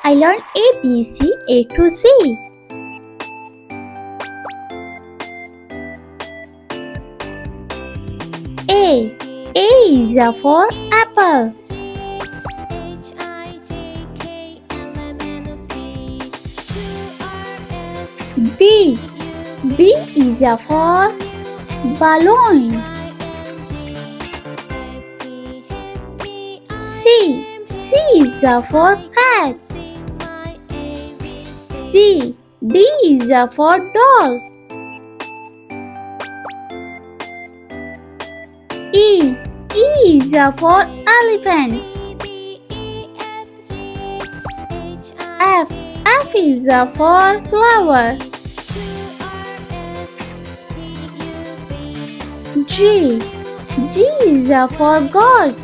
I learned ABC A to Z. A is for apple. B is for balloon. C is for cat. D is for dog. E is for elephant. F is for flower. G is for goat.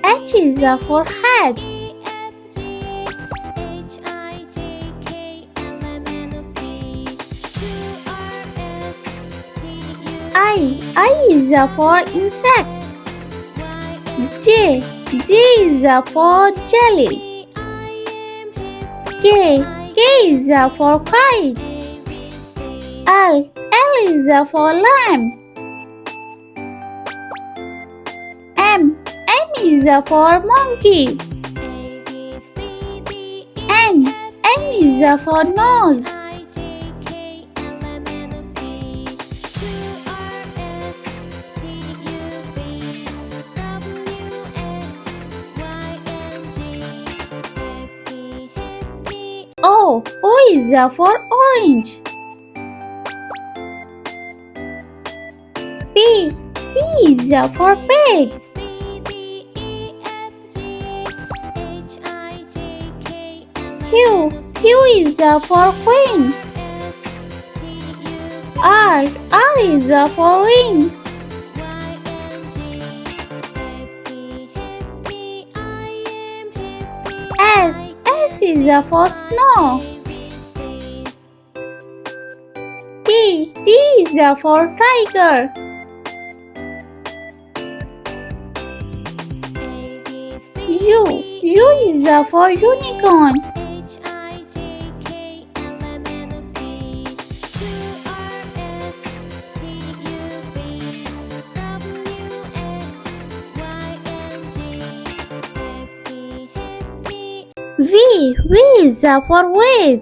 H is for hat. I is for insect. J is for jelly. K is for kite. L is for lamb. M is for monkey. N is for nose. O is for orange. P is for pig. Q is for queen. R is for ring. S is for snow. T is for tiger. U is for unicorn. V is for vase.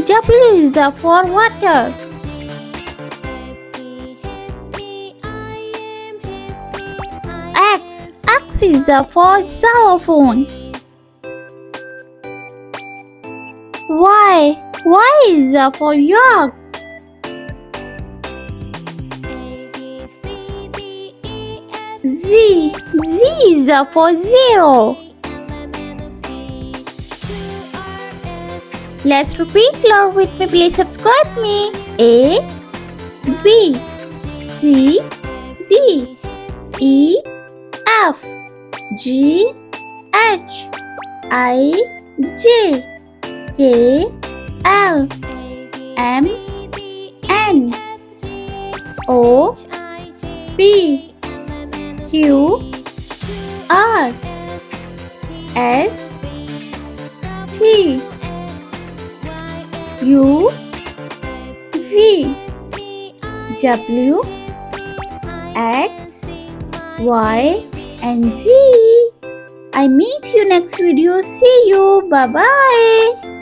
W is for water. X is for xylophone. Y is for yolk. Z is for zero. Let's repeat along with me. Please subscribe me. A B C D E F G H I J K L M N O P Q R S T U V W X Y and Z. I meet you next video. See you. Bye bye.